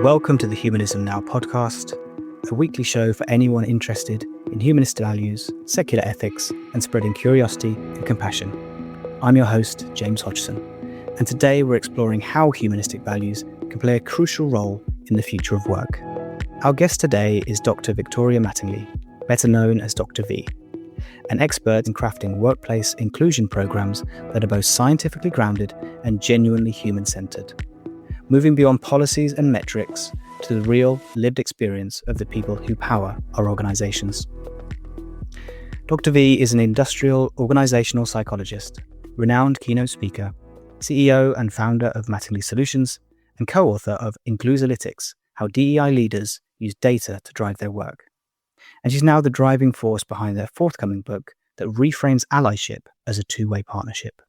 Welcome to the Humanism Now podcast, a weekly show for anyone interested in humanist values, secular ethics, and spreading curiosity and compassion. I'm your host, James Hodgson, and today we're exploring how humanistic values can play a crucial role in the future of work. Our guest today is Dr. Victoria Mattingly, better known as Dr. V, an expert in crafting workplace inclusion programs that are both scientifically grounded and genuinely human-centered, moving beyond policies and metrics to the real, lived experience of the people who power our organisations. Dr. V is an industrial organisational psychologist, renowned keynote speaker, CEO and founder of Mattingly Solutions, and co-author of Inclusalytics, How DEI Leaders Use Data to Drive Their Work. And she's now the driving force behind their forthcoming book that reframes allyship as a two-way partnership.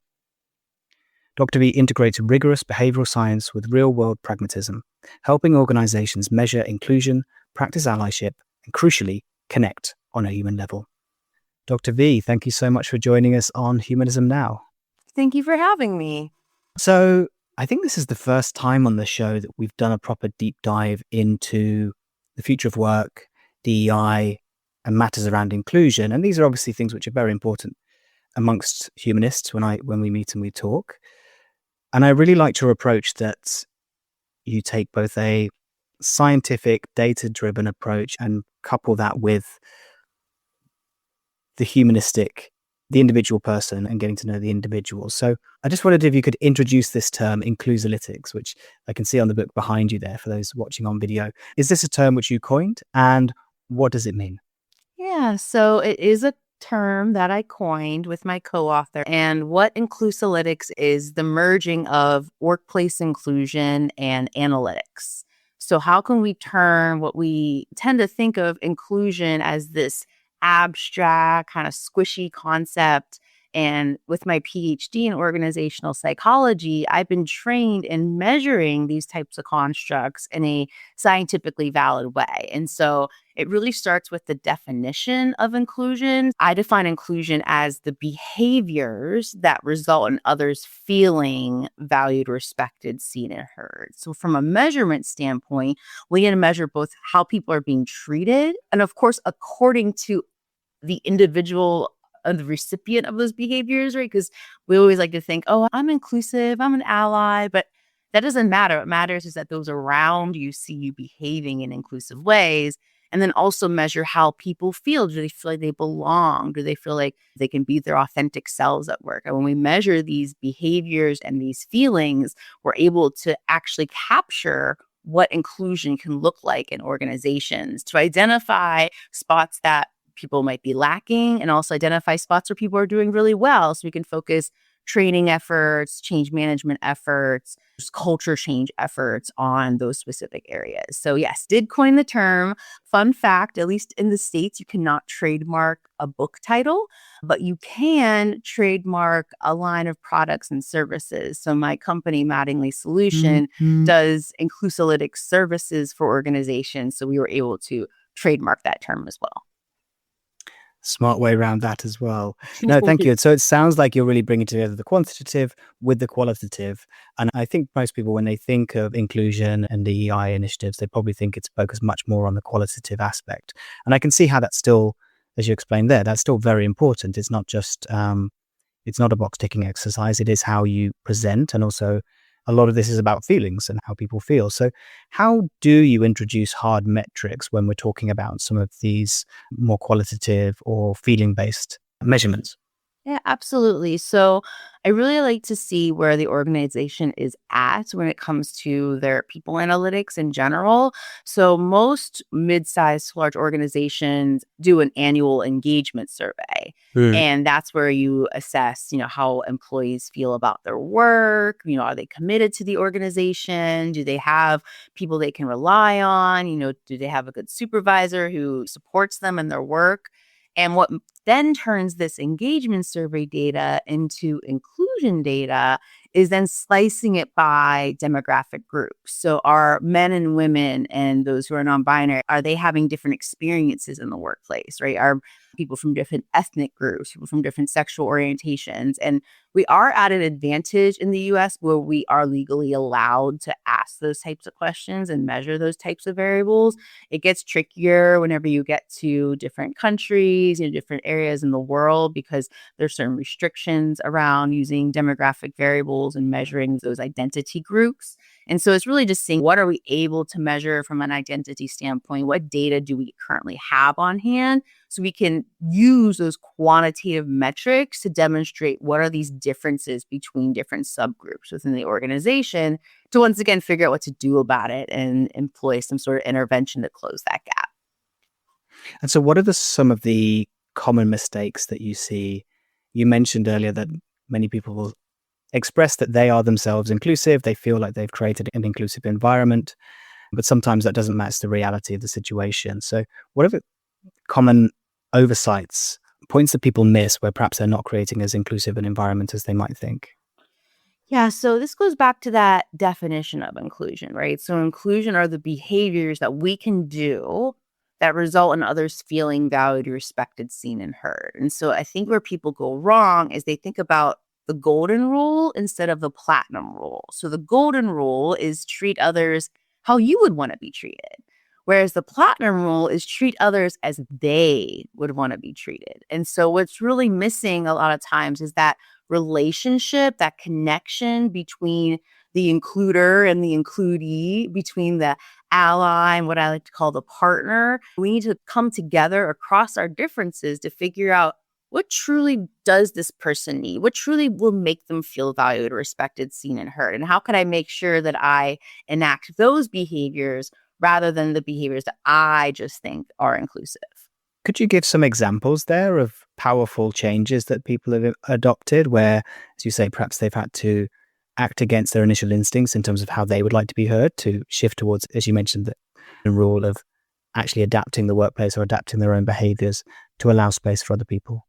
Dr. V integrates rigorous behavioural science with real-world pragmatism, helping organisations measure inclusion, practice allyship, and crucially, connect on a human level. Dr. V, thank you so much for joining us on Humanism Now. Thank you for having me. So, I think this is the first time on the show that we've done a proper deep dive into the future of work, DEI, and matters around inclusion. And these are obviously things which are very important amongst humanists when we meet and we talk. And I really like your approach that you take both a scientific, data-driven approach and couple that with the humanistic, the individual person and getting to know the individual. So I just wondered if you could introduce this term, Inclusalytics, which I can see on the book behind you there for those watching on video. Is this a term which you coined, and what does it mean? Yeah, so it is a term that I coined with my co-author. And what Inclusalytics is the merging of workplace inclusion and analytics. So how can we turn what we tend to think of inclusion as this abstract, kind of squishy concept? And with my PhD in organizational psychology, I've been trained in measuring these types of constructs in a scientifically valid way. And so it really starts with the definition of inclusion. I define inclusion as the behaviors that result in others feeling valued, respected, seen, and heard. So from a measurement standpoint, we need to measure both how people are being treated and, of course, according to the individual the recipient of those behaviors, right? Because we always like to think, oh, I'm inclusive, I'm an ally, but that doesn't matter. What matters is that those around you see you behaving in inclusive ways, and then also measure how people feel. Do they feel like they belong? Do they feel like they can be their authentic selves at work? And when we measure these behaviors and these feelings, we're able to actually capture what inclusion can look like in organizations to identify spots that people might be lacking and also identify spots where people are doing really well. So we can focus training efforts, change management efforts, culture change efforts on those specific areas. So yes, did coin the term. Fun fact, at least in the States, you cannot trademark a book title, but you can trademark a line of products and services. So my company, Mattingly Solutions, does Inclusalytics services for organizations. So we were able to trademark that term as well. Smart way around that as well. No, thank you. So it sounds like you're really bringing together the quantitative with the qualitative. And I think most people, when they think of inclusion and DEI initiatives, they probably think it's focused much more on the qualitative aspect. And I can see how that's still, as you explained there, that's still very important. It's not just, it's not a box ticking exercise. It is how you present, and also a lot of this is about feelings and how people feel. So how do you introduce hard metrics when we're talking about some of these more qualitative or feeling-based measurements? Yeah, absolutely. So I really like to see where the organization is at when it comes to their people analytics in general. So most mid-sized to large organizations do an annual engagement survey. And that's where you assess, how employees feel about their work. Are they committed to the organization? Do they have people they can rely on? Do they have a good supervisor who supports them in their work? And what then turns this engagement survey data into inclusion data is then slicing it by demographic groups. So are men and women and those who are non-binary, are they having different experiences in the workplace, right? Are people from different ethnic groups, people from different sexual orientations. And we are at an advantage in the US where we are legally allowed to ask those types of questions and measure those types of variables. It gets trickier whenever you get to different countries, different areas in the world, because there's certain restrictions around using demographic variables and measuring those identity groups. And so it's really just seeing, what are we able to measure from an identity standpoint? What data do we currently have on hand? So we can use those quantitative metrics to demonstrate what are these differences between different subgroups within the organization, to once again figure out what to do about it and employ some sort of intervention to close that gap. And so what are some of the common mistakes that you see? You mentioned earlier that many people will express that they are themselves inclusive. They feel like they've created an inclusive environment, but sometimes that doesn't match the reality of the situation. So what are the common oversights, points that people miss where perhaps they're not creating as inclusive an environment as they might think? Yeah, so this goes back to that definition of inclusion, right? So inclusion are the behaviors that we can do that result in others feeling valued, respected, seen, and heard. And so I think where people go wrong is they think about the golden rule instead of the platinum rule. So the golden rule is treat others how you would want to be treated. Whereas the platinum rule is treat others as they would want to be treated. And so what's really missing a lot of times is that relationship, that connection between the includer and the includee, between the ally and what I like to call the partner. We need to come together across our differences to figure out, what truly does this person need? What truly will make them feel valued, respected, seen, and heard? And how can I make sure that I enact those behaviors rather than the behaviors that I just think are inclusive? Could you give some examples there of powerful changes that people have adopted where, as you say, perhaps they've had to act against their initial instincts in terms of how they would like to be heard, to shift towards, as you mentioned, the rule of actually adapting the workplace or adapting their own behaviors to allow space for other people?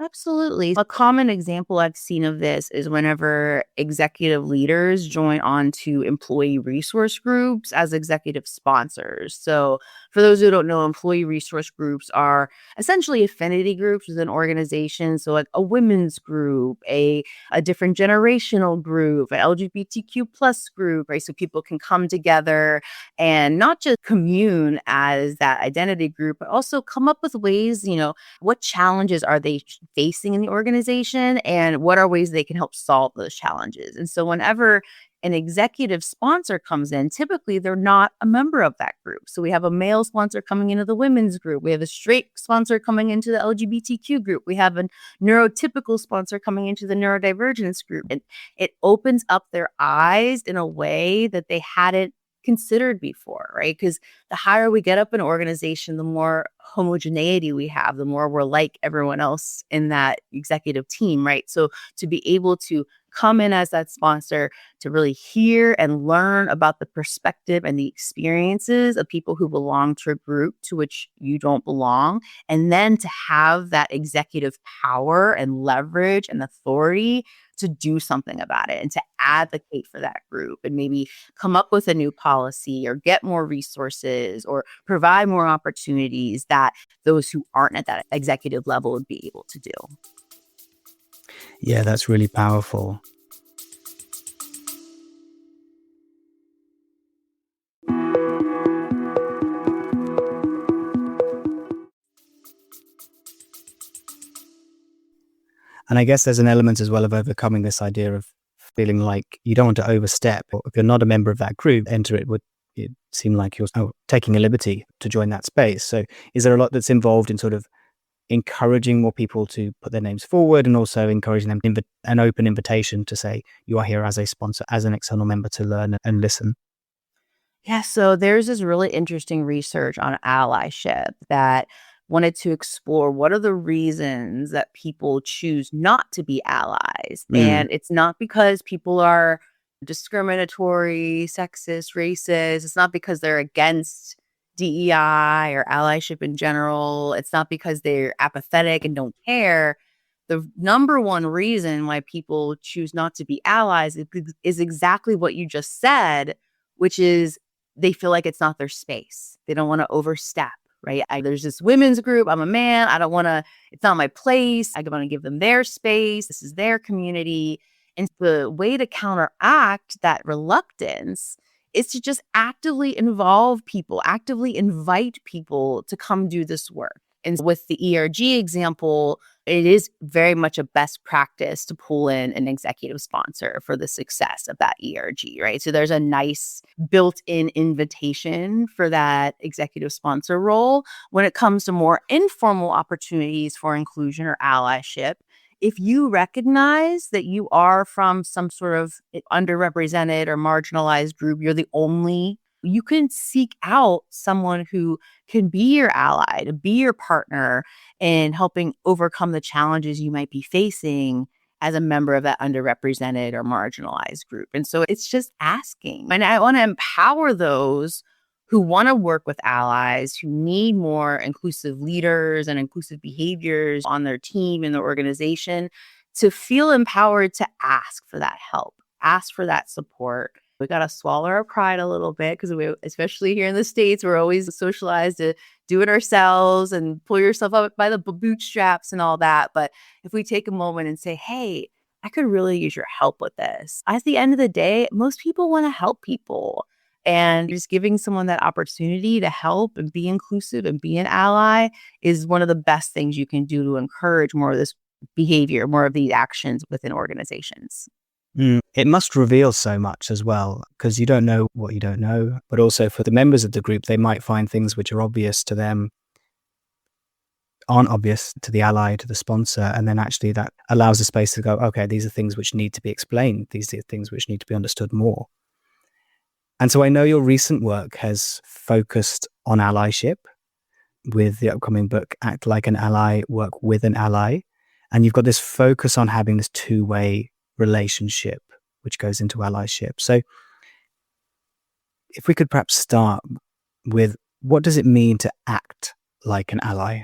Absolutely. A common example I've seen of this is whenever executive leaders join on to employee resource groups as executive sponsors. So, for those who don't know, employee resource groups are essentially affinity groups within organizations. So, like a women's group, a different generational group, an LGBTQ plus group, right? So people can come together and not just commune as that identity group, but also come up with ways, what challenges are they facing in the organization and what are ways they can help solve those challenges. And so whenever an executive sponsor comes in, typically they're not a member of that group. So we have a male sponsor coming into the women's group. We have a straight sponsor coming into the LGBTQ group. We have a neurotypical sponsor coming into the neurodivergence group. And it opens up their eyes in a way that they hadn't considered before, right? Because the higher we get up in an organization, the more homogeneity we have, the more we're like everyone else in that executive team, right? So to be able to come in as that sponsor, to really hear and learn about the perspective and the experiences of people who belong to a group to which you don't belong, and then to have that executive power and leverage and authority to do something about it and to advocate for that group and maybe come up with a new policy or get more resources or provide more opportunities that those who aren't at that executive level would be able to do. Yeah, that's really powerful. And I guess there's an element as well of overcoming this idea of feeling like you don't want to overstep. Or if you're not a member of that group, enter it would seem like you're taking a liberty to join that space. So is there a lot that's involved in sort of encouraging more people to put their names forward and also encouraging them an open invitation to say, you are here as a sponsor, as an external member to learn and listen? Yeah, so there's this really interesting research on allyship that wanted to explore what are the reasons that people choose not to be allies. Mm. And it's not because people are discriminatory, sexist, racist. It's not because they're against DEI or allyship in general. It's not because they're apathetic and don't care. The number one reason why people choose not to be allies is exactly what you just said, which is they feel like it's not their space. They don't want to overstep, right? There's this women's group. I'm a man. I don't want to, it's not my place. I want to give them their space. This is their community. And the way to counteract that reluctance is to just actively involve people, actively invite people to come do this work. And with the ERG example, it is very much a best practice to pull in an executive sponsor for the success of that ERG, right? So there's a nice built-in invitation for that executive sponsor role. When it comes to more informal opportunities for inclusion or allyship, if you recognize that you are from some sort of underrepresented or marginalized group, you can seek out someone who can be your ally, to be your partner in helping overcome the challenges you might be facing as a member of that underrepresented or marginalized group. And so it's just asking. And I want to empower those who want to work with allies, who need more inclusive leaders and inclusive behaviors on their team and their organization, to feel empowered to ask for that help, ask for that support. We got to swallow our pride a little bit because especially here in the States, we're always socialized to do it ourselves and pull yourself up by the bootstraps and all that. But if we take a moment and say, hey, I could really use your help with this. At the end of the day, most people want to help people. And just giving someone that opportunity to help and be inclusive and be an ally is one of the best things you can do to encourage more of this behavior, more of these actions within organizations. It must reveal so much as well, because you don't know what you don't know, but also for the members of the group, they might find things which are obvious to them aren't obvious to the ally, to the sponsor. And then actually that allows a space to go, okay, these are things which need to be explained. These are things which need to be understood more. And so I know your recent work has focused on allyship with the upcoming book, Act Like an Ally, Work with an Ally. And you've got this focus on having this two-way relationship, which goes into allyship. So if we could perhaps start with, what does it mean to act like an ally?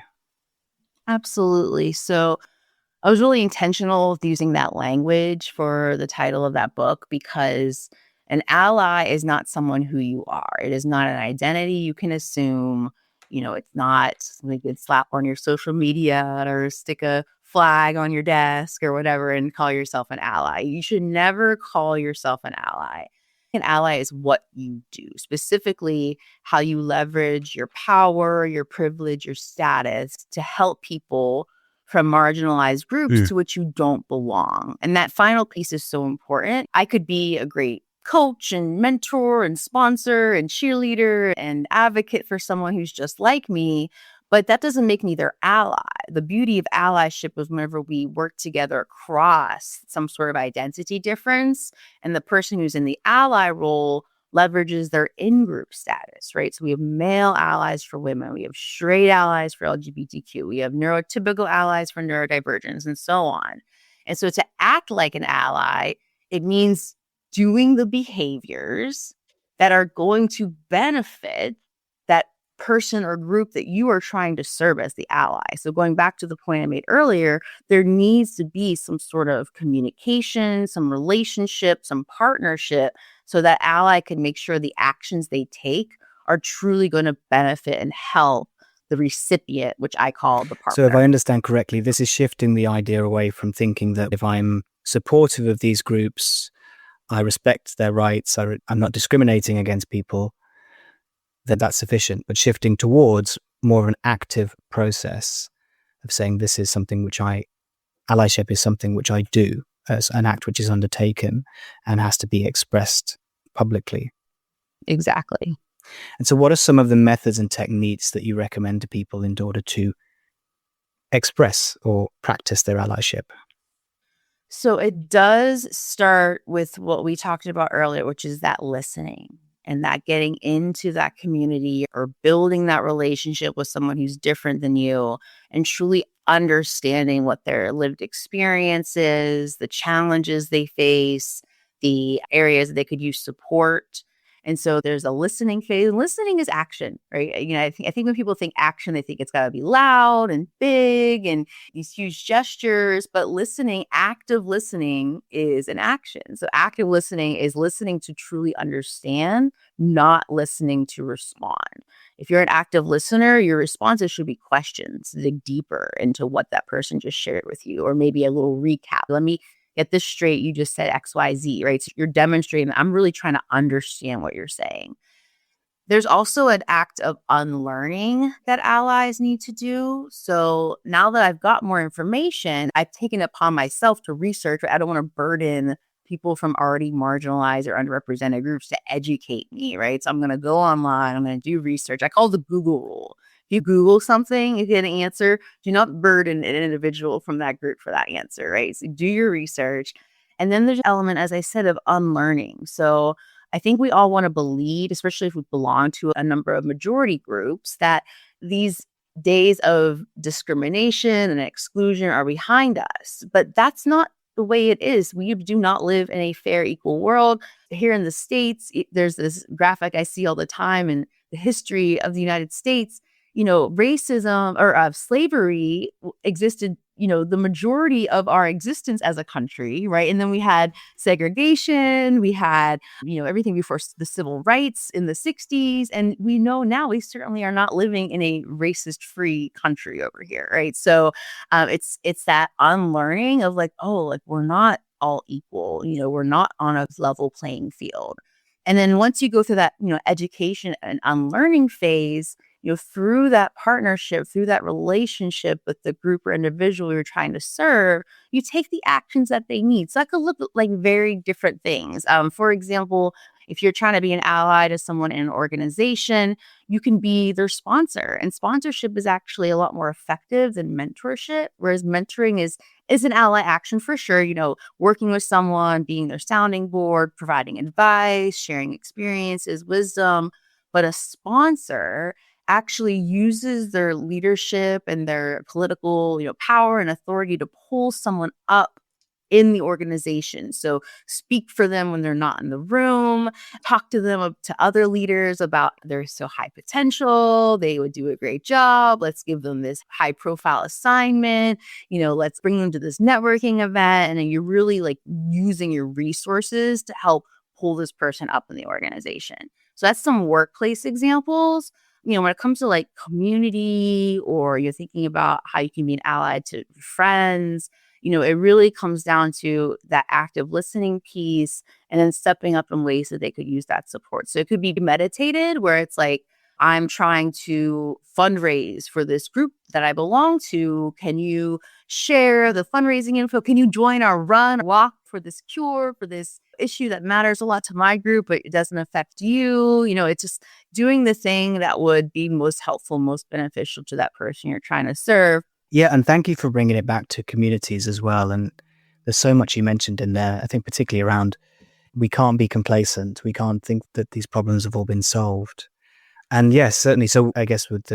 Absolutely. So I was really intentional with using that language for the title of that book because an ally is not someone who you are. It is not an identity you can assume. It's not something you can slap on your social media or stick a flag on your desk or whatever and call yourself an ally. You should never call yourself an ally. An ally is what you do, specifically how you leverage your power, your privilege, your status to help people from marginalized groups to which you don't belong. And that final piece is so important. I could be a great coach and mentor and sponsor and cheerleader and advocate for someone who's just like me, but that doesn't make me their ally. The beauty of allyship is whenever we work together across some sort of identity difference, and the person who's in the ally role leverages their in-group status, right? So we have male allies for women, we have straight allies for LGBTQ, we have neurotypical allies for neurodivergence, and so on. And so to act like an ally, it means doing the behaviors that are going to benefit that person or group that you are trying to serve as the ally. So going back to the point I made earlier, there needs to be some sort of communication, some relationship, some partnership, so that ally can make sure the actions they take are truly going to benefit and help the recipient, which I call the partner. So if I understand correctly, this is shifting the idea away from thinking that if I'm supportive of these groups, I respect their rights, I'm not discriminating against people, then that's sufficient. But shifting towards more of an active process of saying this is something which allyship is something which I do, as an act which is undertaken and has to be expressed publicly. Exactly. And so what are some of the methods and techniques that you recommend to people in order to express or practice their allyship? So it does start with what we talked about earlier, which is that listening and that getting into that community or building that relationship with someone who's different than you and truly understanding what their lived experience is, the challenges they face, the areas that they could use support. And so there's a listening phase. Listening is action, right? I think when people think action, they think it's got to be loud and big and these huge gestures. But active listening is an action. So active listening is listening to truly understand, not listening to respond. If you're an active listener, your responses should be questions, dig deeper into what that person just shared with you, or maybe a little recap. Let me get this straight. You just said XYZ, right? So you're demonstrating that I'm really trying to understand what you're saying. There's also an act of unlearning that allies need to do. So now that I've got more information, I've taken it upon myself to research. I don't want to burden people from already marginalized or underrepresented groups to educate me, right? So I'm going to go online, I'm going to do research. I call it the Google rule. If you Google something, you get an answer, do not burden an individual from that group for that answer, right? So do your research. And then there's an element, as I said, of unlearning. So I think we all want to believe, especially if we belong to a number of majority groups, that these days of discrimination and exclusion are behind us. But that's not the way it is. We do not live in a fair, equal world. Here in the States, there's this graphic I see all the time in the history of the United States. Racism or slavery existed, the majority of our existence as a country, right? And then we had segregation, we had, everything before the civil rights in the 60s. And we know now we certainly are not living in a racist-free country over here, right? So it's that unlearning of we're not all equal, we're not on a level playing field. And then once you go through that, education and unlearning phase, through that partnership, through that relationship with the group or individual you're trying to serve, you take the actions that they need. So that could look like very different things. For example, if you're trying to be an ally to someone in an organization, you can be their sponsor. And sponsorship is actually a lot more effective than mentorship, whereas mentoring is an ally action for sure, working with someone, being their sounding board, providing advice, sharing experiences, wisdom. But a sponsor actually uses their leadership and their political, power and authority to pull someone up in the organization. So speak for them when they're not in the room, talk to them, to other leaders about they're so high potential, they would do a great job. Let's give them this high profile assignment, let's bring them to this networking event. And then you're really using your resources to help pull this person up in the organization. So that's some workplace examples. When it comes to community, or you're thinking about how you can be an ally to friends, it really comes down to that active listening piece and then stepping up in ways that they could use that support. So it could be meditated, where it's I'm trying to fundraise for this group that I belong to. Can you share the fundraising info? Can you join our walk for this cure, for this issue that matters a lot to my group, but it doesn't affect you? It's just doing the thing that would be most helpful, most beneficial to that person you're trying to serve. Yeah, and thank you for bringing it back to communities as well. And there's so much you mentioned in there, I think particularly around we can't be complacent. We can't think that these problems have all been solved. And yes, certainly. So I guess with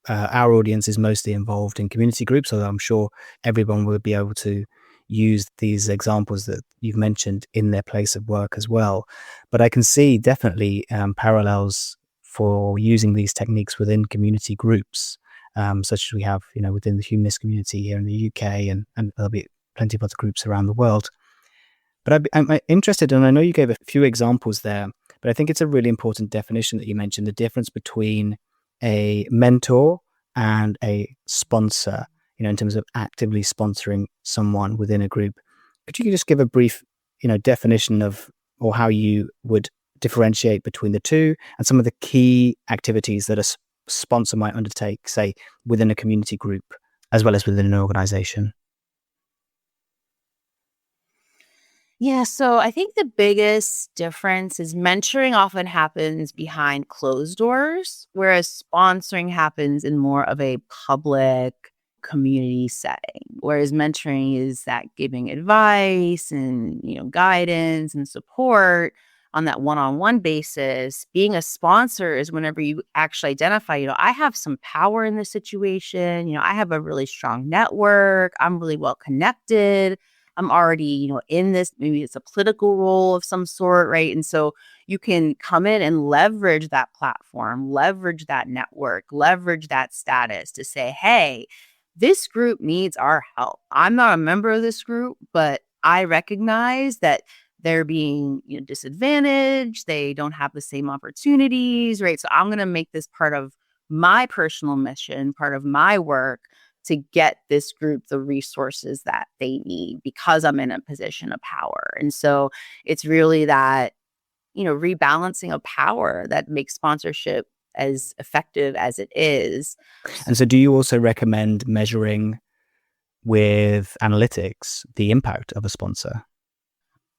our audience is mostly involved in community groups, so I'm sure everyone will be able to use these examples that you've mentioned in their place of work as well. But I can see definitely parallels for using these techniques within community groups, such as we have, within the humanist community here in the UK, and there'll be plenty of other groups around the world. But I'm interested, and I know you gave a few examples there, but I think it's a really important definition that you mentioned, the difference between a mentor and a sponsor, in terms of actively sponsoring someone within a group. Could you just give a brief, definition of, or how you would differentiate between the two and some of the key activities that a sponsor might undertake, say, within a community group, as well as within an organization? Yeah, so I think the biggest difference is mentoring often happens behind closed doors, whereas sponsoring happens in more of a public community setting. Whereas mentoring is that giving advice and, guidance and support on that one-on-one basis. Being a sponsor is whenever you actually identify, I have some power in this situation, I have a really strong network, I'm really well connected, I'm already, in this, maybe it's a political role of some sort, right? And so you can come in and leverage that platform, leverage that network, leverage that status to say, hey, this group needs our help. I'm not a member of this group, but I recognize that they're being disadvantaged. They don't have the same opportunities, right? So I'm going to make this part of my personal mission, part of my work to get this group the resources that they need because I'm in a position of power. And so it's really that, rebalancing of power that makes sponsorship as effective as it is. And so do you also recommend measuring with analytics the impact of a sponsor?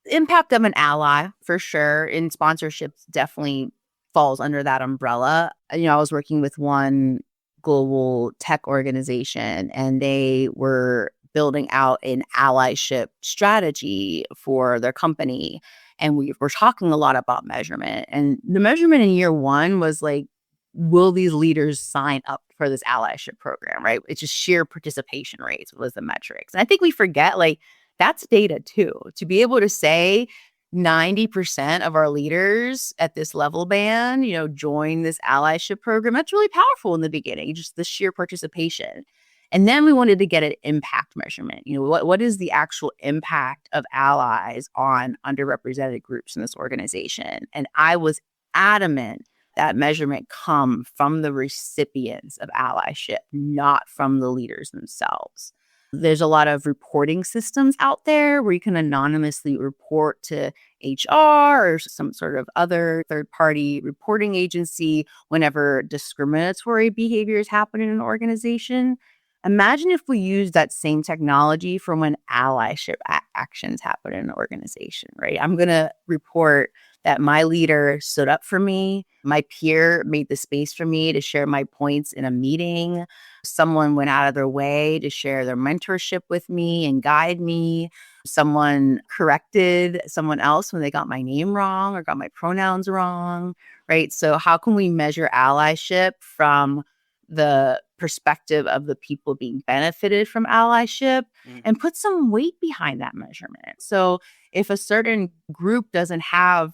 Impact of an ally, for sure. In sponsorships definitely falls under that umbrella. I was working with one global tech organization, and they were building out an allyship strategy for their company. And we were talking a lot about measurement. And the measurement in year one was like, will these leaders sign up for this allyship program, right? It's just sheer participation rates was the metrics. And I think we forget, like, that's data too. To be able to say 90% of our leaders at this level band, join this allyship program, that's really powerful in the beginning, just the sheer participation. And then we wanted to get an impact measurement. What is the actual impact of allies on underrepresented groups in this organization? And I was adamant that measurement come from the recipients of allyship, not from the leaders themselves. There's a lot of reporting systems out there where you can anonymously report to HR or some sort of other third-party reporting agency whenever discriminatory behaviors happen in an organization. Imagine if we use that same technology for when allyship actions happen in an organization, right? I'm going to report that my leader stood up for me. My peer made the space for me to share my points in a meeting. Someone went out of their way to share their mentorship with me and guide me. Someone corrected someone else when they got my name wrong or got my pronouns wrong, right? So how can we measure allyship from the perspective of the people being benefited from allyship and put some weight behind that measurement? So if a certain group doesn't have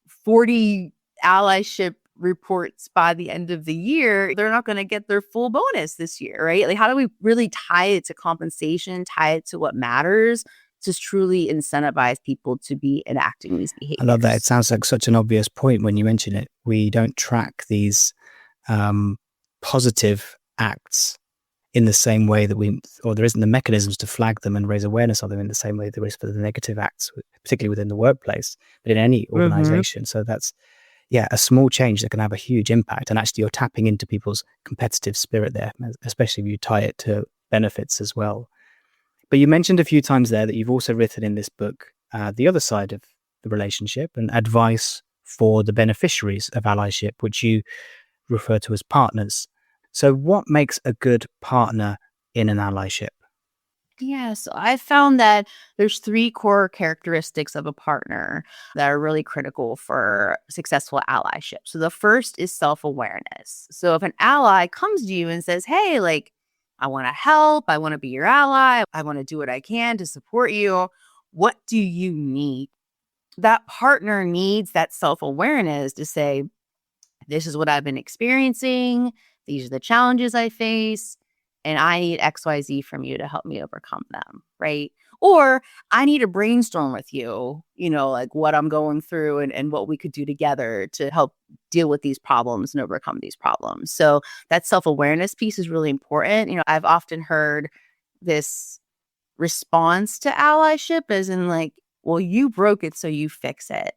40 allyship reports by the end of the year, they're not going to get their full bonus this year, right? Like, how do we really tie it to compensation, tie it to what matters to truly incentivize people to be enacting these behaviors? I love that. It sounds like such an obvious point when you mention it. We don't track these positive acts in the same way that there isn't the mechanisms to flag them and raise awareness of them in the same way there is for the negative acts, particularly within the workplace, but in any organization. So that's, a small change that can have a huge impact. And actually you're tapping into people's competitive spirit there, especially if you tie it to benefits as well. But you mentioned a few times there that you've also written in this book the other side of the relationship and advice for the beneficiaries of allyship, which you refer to as partners. So what makes a good partner in an allyship? Yeah, so I found that there's 3 core characteristics of a partner that are really critical for successful allyship. So the first is self-awareness. So if an ally comes to you and says, hey, like, I want to help, I want to be your ally, I want to do what I can to support you, what do you need? That partner needs that self-awareness to say, this is what I've been experiencing, these are the challenges I face, and I need XYZ from you to help me overcome them, right? Or I need to brainstorm with you, like what I'm going through and what we could do together to help deal with these problems and overcome these problems. So that self-awareness piece is really important. I've often heard this response to allyship as in like, well, you broke it, so you fix it.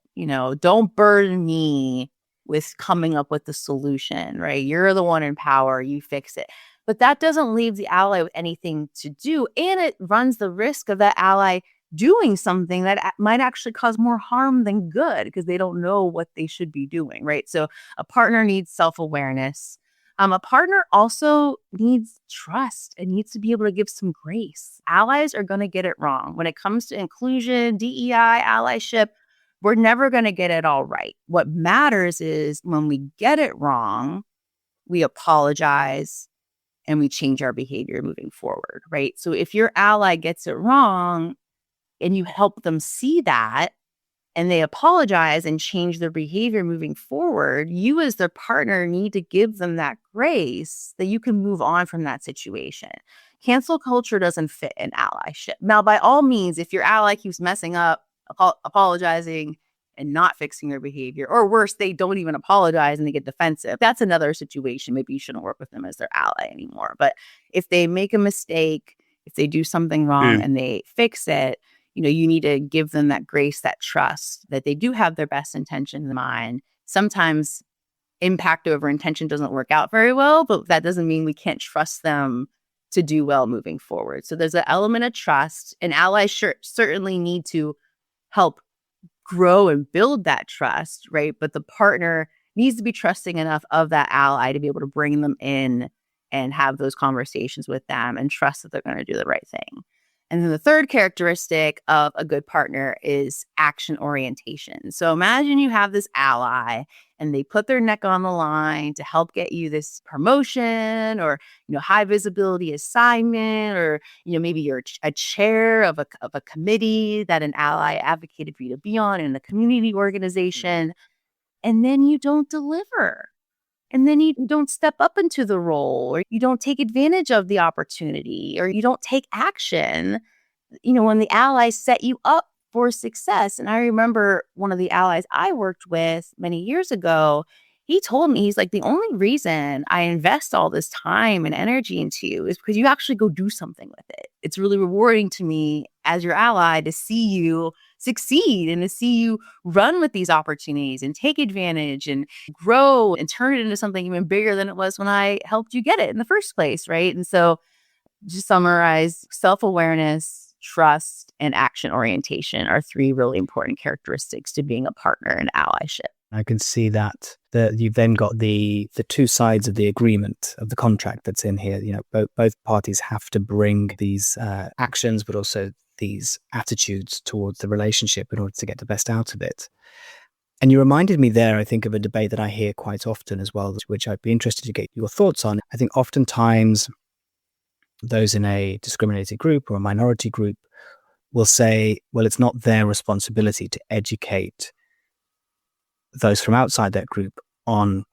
Don't burden me with coming up with the solution, right? You're the one in power, you fix it. But that doesn't leave the ally with anything to do. And it runs the risk of that ally doing something that might actually cause more harm than good because they don't know what they should be doing, right? So a partner needs self-awareness. A partner also needs trust and needs to be able to give some grace. Allies are going to get it wrong. When it comes to inclusion, DEI, allyship, we're never going to get it all right. What matters is when we get it wrong, we apologize and we change our behavior moving forward, right? So if your ally gets it wrong and you help them see that and they apologize and change their behavior moving forward, you as their partner need to give them that grace that you can move on from that situation. Cancel culture doesn't fit in allyship. Now, by all means, if your ally keeps messing up, apologizing and not fixing their behavior, or worse, they don't even apologize and they get defensive. That's another situation. Maybe you shouldn't work with them as their ally anymore. But if they make a mistake, if they do something wrong and they fix it, you need to give them that grace, that trust that they do have their best intention in mind. Sometimes impact over intention doesn't work out very well, but that doesn't mean we can't trust them to do well moving forward. So there's an element of trust, and allies certainly need to help grow and build that trust, right? But the partner needs to be trusting enough of that ally to be able to bring them in and have those conversations with them and trust that they're going to do the right thing. And then the third characteristic of a good partner is action orientation. So imagine you have this ally and they put their neck on the line to help get you this promotion or, high visibility assignment, or, maybe you're a chair of a committee that an ally advocated for you to be on in a community organization. And then you don't deliver. And then you don't step up into the role, or you don't take advantage of the opportunity, or you don't take action, when the allies set you up for success. And I remember one of the allies I worked with many years ago, he told me, he's like, the only reason I invest all this time and energy into you is because you actually go do something with it. It's really rewarding to me as your ally to see you succeed and to see you run with these opportunities and take advantage and grow and turn it into something even bigger than it was when I helped you get it in the first place, right? And so, just summarize, self-awareness, trust, and action orientation are three really important characteristics to being a partner in allyship. I can see that you've then got the two sides of the agreement, of the contract that's in here. Both parties have to bring these actions, but also these attitudes towards the relationship in order to get the best out of it. And you reminded me there, I think, of a debate that I hear quite often as well, which I'd be interested to get your thoughts on. I think oftentimes those in a discriminated group or a minority group will say, well, it's not their responsibility to educate those from outside that group on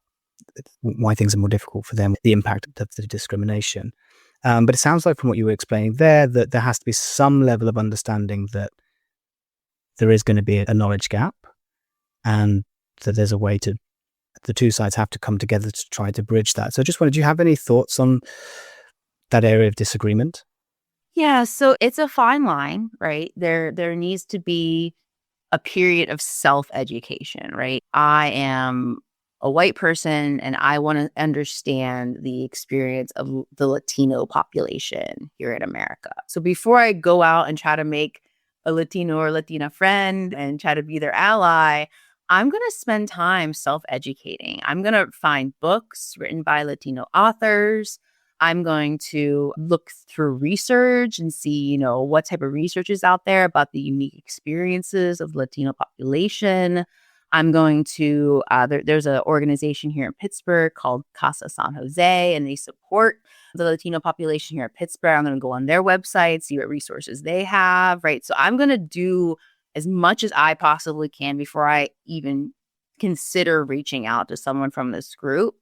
why things are more difficult for them, the impact of the discrimination. But it sounds like from what you were explaining there, that there has to be some level of understanding that there is going to be a knowledge gap, and that there's a way to, the two sides have to come together to try to bridge that. So I just wondered, do you have any thoughts on that area of disagreement? Yeah, so it's a fine line, right? There needs to be a period of self-education, right? I am a white person and I want to understand the experience of the Latino population here in America. So before I go out and try to make a Latino or Latina friend and try to be their ally, I'm going to spend time self-educating. I'm going to find books written by Latino authors. I'm going to look through research and see, what type of research is out there about the unique experiences of the Latino population. I'm going to, there's an organization here in Pittsburgh called Casa San Jose, and they support the Latino population here in Pittsburgh. I'm going to go on their website, see what resources they have, right? So I'm going to do as much as I possibly can before I even consider reaching out to someone from this group.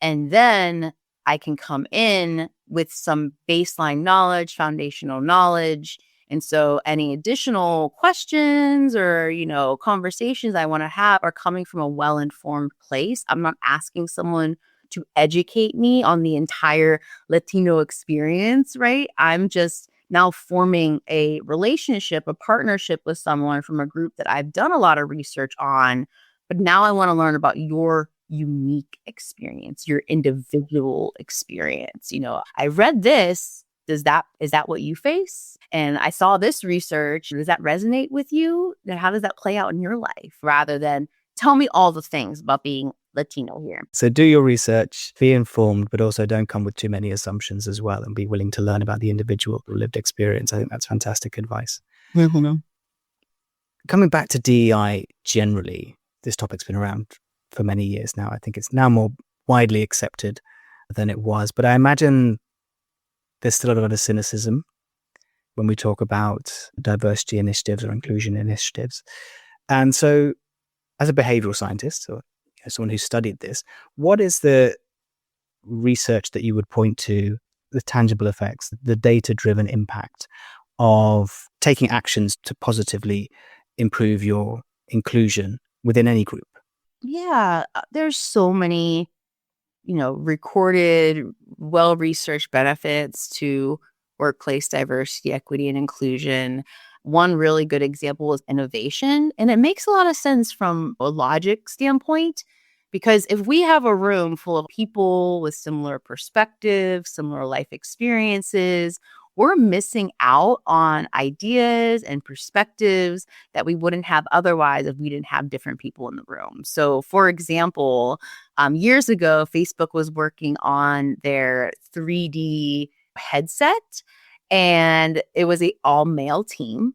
And then I can come in with some baseline knowledge, foundational knowledge. And so any additional questions or, conversations I want to have are coming from a well-informed place. I'm not asking someone to educate me on the entire Latino experience, right? I'm just now forming a relationship, a partnership with someone from a group that I've done a lot of research on, but now I want to learn about your unique experience, your individual experience. I read this. Is that what you face? And I saw this research. Does that resonate with you? And how does that play out in your life? Rather than tell me all the things about being Latino here. So do your research, be informed, but also don't come with too many assumptions as well, and be willing to learn about the individual lived experience. I think that's fantastic advice. Coming back to DEI generally, this topic's been around for many years now. I think it's now more widely accepted than it was. But I imagine there's still a lot of cynicism when we talk about diversity initiatives or inclusion initiatives. And so as a behavioral scientist or someone who studied this, what is the research that you would point to, the tangible effects, the data-driven impact of taking actions to positively improve your inclusion within any group? Yeah, there's so many, recorded, well-researched benefits to workplace diversity, equity, and inclusion. One really good example is innovation. And it makes a lot of sense from a logic standpoint, because if we have a room full of people with similar perspectives, similar life experiences, we're missing out on ideas and perspectives that we wouldn't have otherwise if we didn't have different people in the room. So, for example, years ago, Facebook was working on their 3D headset, and it was a all male team,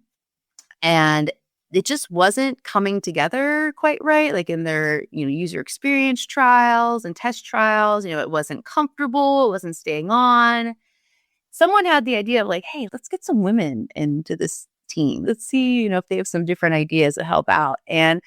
and it just wasn't coming together quite right. Like in their, user experience trials and test trials, it wasn't comfortable, it wasn't staying on. Someone had the idea of like, hey, let's get some women into this team. Let's see, if they have some different ideas to help out. And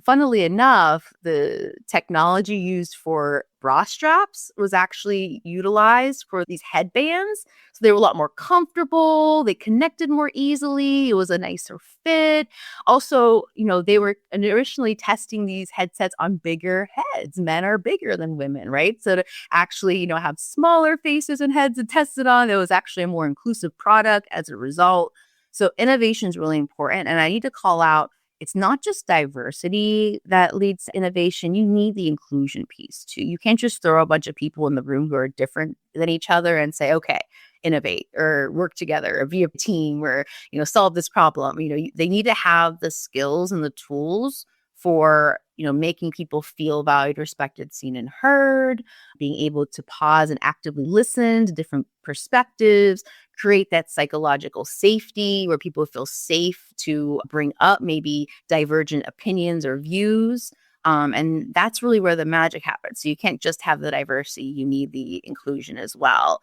funnily enough, the technology used for bra straps was actually utilized for these headbands. So they were a lot more comfortable. They connected more easily. It was a nicer fit. Also, they were originally testing these headsets on bigger heads. Men are bigger than women, right? So to actually, have smaller faces and heads to test it on, it was actually a more inclusive product as a result. So innovation is really important. And I need to call out, it's not just diversity that leads to innovation. You need the inclusion piece too. You can't just throw a bunch of people in the room who are different than each other and say, okay, innovate or work together or be a team or, solve this problem. They need to have the skills and the tools for, making people feel valued, respected, seen, and heard, being able to pause and actively listen to different perspectives, create that psychological safety where people feel safe to bring up maybe divergent opinions or views. And that's really where the magic happens. So you can't just have the diversity, you need the inclusion as well.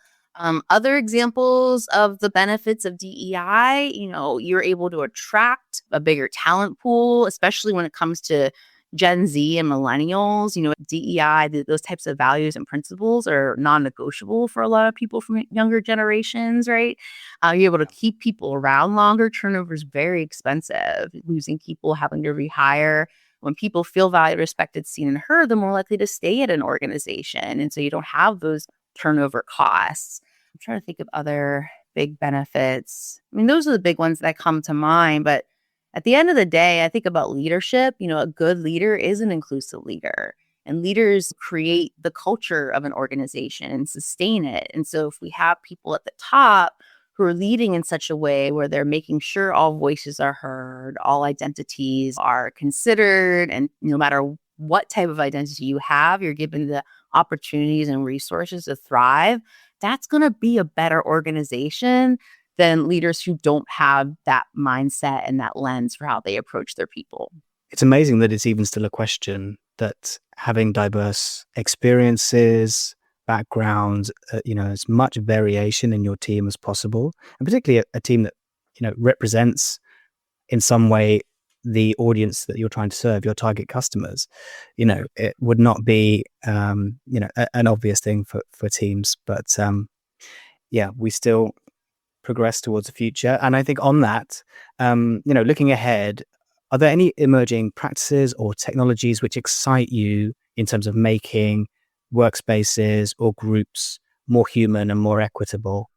Other examples of the benefits of DEI, you're able to attract a bigger talent pool, especially when it comes to Gen Z and millennials. DEI, those types of values and principles are non-negotiable for a lot of people from younger generations, right? You're able to keep people around longer. Turnover is very expensive. Losing people, having to rehire. When people feel valued, respected, seen, and heard, they're more likely to stay at an organization. And so you don't have those turnover costs. I'm trying to think of other big benefits. I mean, those are the big ones that come to mind. But at the end of the day, I think about leadership. A good leader is an inclusive leader. And leaders create the culture of an organization and sustain it. And so if we have people at the top who are leading in such a way where they're making sure all voices are heard, all identities are considered, and no matter what type of identity you have, you're given the opportunities and resources to thrive, that's going to be a better organization than leaders who don't have that mindset and that lens for how they approach their people. It's amazing that it's even still a question, that having diverse experiences, backgrounds, as much variation in your team as possible, and particularly a team that, represents in some way the audience that you're trying to serve, your target customers. It would not be, an obvious thing for teams, but we still progress towards the future. And I think on that, looking ahead, are there any emerging practices or technologies which excite you in terms of making workspaces or groups more human and more equitable?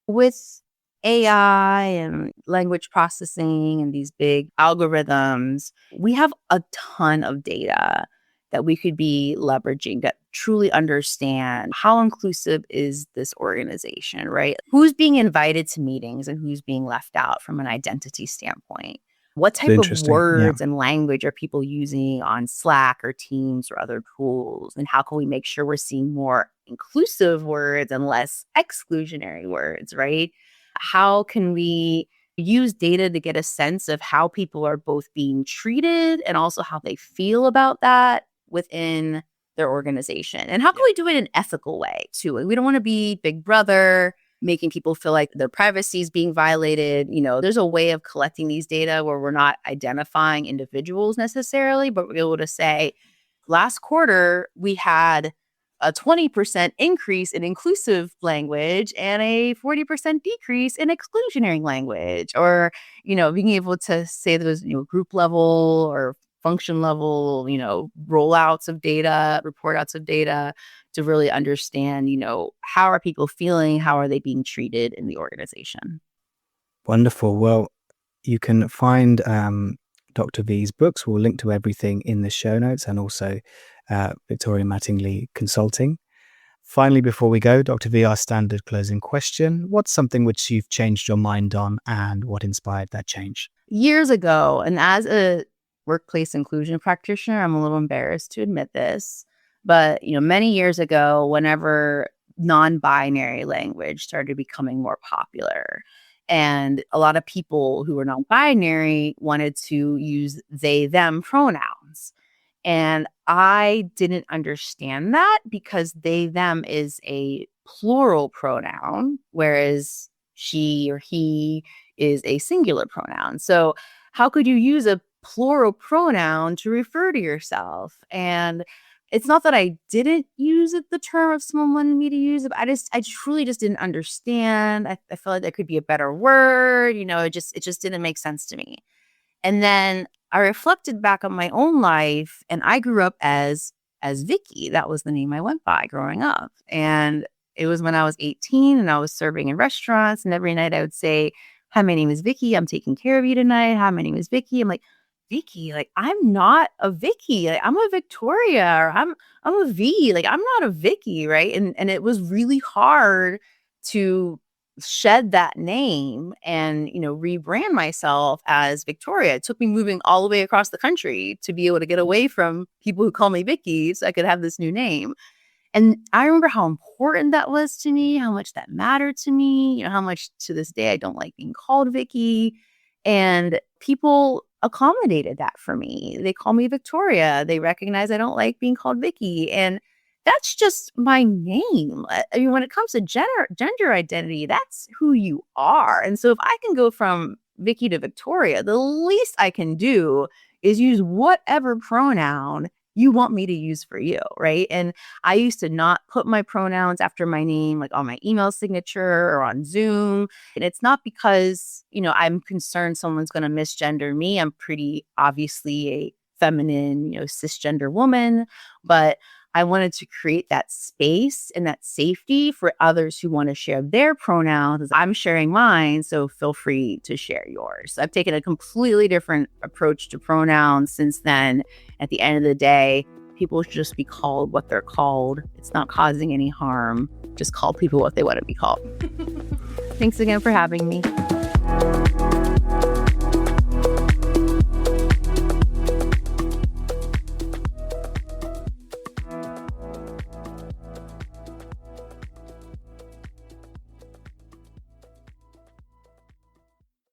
With AI and language processing and these big algorithms, we have a ton of data that we could be leveraging that truly understand how inclusive is this organization, right? Who's being invited to meetings and who's being left out from an identity standpoint? What type of Interesting. Yeah. words and language are people using on Slack or Teams or other tools? And how can we make sure we're seeing more inclusive words and less exclusionary words, right? How can we use data to get a sense of how people are both being treated and also how they feel about that within their organization? And how can we do it in an ethical way too? We don't want to be Big Brother, making people feel like their privacy is being violated. There's a way of collecting these data where we're not identifying individuals necessarily, but we're able to say, last quarter, we had a 20% increase in inclusive language and a 40% decrease in exclusionary language, or, being able to say those, group level or function level, rollouts of data, report outs of data to really understand, how are people feeling? How are they being treated in the organization? Wonderful. Well, you can find Dr. V's books. We'll link to everything in the show notes, and also Victoria Mattingly Consulting. Finally, before we go, Dr. V, our standard closing question. What's something which you've changed your mind on, and what inspired that change? Years ago, and as a workplace inclusion practitioner, I'm a little embarrassed to admit this, but many years ago, whenever non-binary language started becoming more popular, and a lot of people who were non-binary wanted to use they, them pronouns. And I didn't understand that because they, them is a plural pronoun, whereas she or he is a singular pronoun. So how could you use a plural pronoun to refer to yourself? And it's not that I didn't use it, the term if someone wanted me to use it, but I truly just didn't understand. I felt like there could be a better word, it just didn't make sense to me. And then I reflected back on my own life, and I grew up as Vicky. That was the name I went by growing up. And it was when I was 18 and I was serving in restaurants, and every night I would say, "Hi, my name is Vicky. I'm taking care of you tonight. Hi, my name is Vicky." I'm like, Vicky, like, I'm not a Vicky. Like, I'm a Victoria, or I'm a V. Like, I'm not a Vicky, right? And it was really hard to shed that name and, rebrand myself as Victoria. It took me moving all the way across the country to be able to get away from people who call me Vicky so I could have this new name. And I remember how important that was to me, how much that mattered to me, how much to this day I don't like being called Vicky. And people accommodated that for me. They call me Victoria. They recognize I don't like being called Vicky. And that's just my name. I mean, when it comes to gender identity, that's who you are. And so if I can go from Vicky to Victoria, the least I can do is use whatever pronoun you want me to use for you, right? And I used to not put my pronouns after my name, like on my email signature or on Zoom. And it's not because, I'm concerned someone's going to misgender me. I'm pretty obviously a feminine, cisgender woman, but I wanted to create that space and that safety for others who want to share their pronouns. I'm sharing mine, so feel free to share yours. I've taken a completely different approach to pronouns since then. At the end of the day, people should just be called what they're called. It's not causing any harm. Just call people what they want to be called. Thanks again for having me.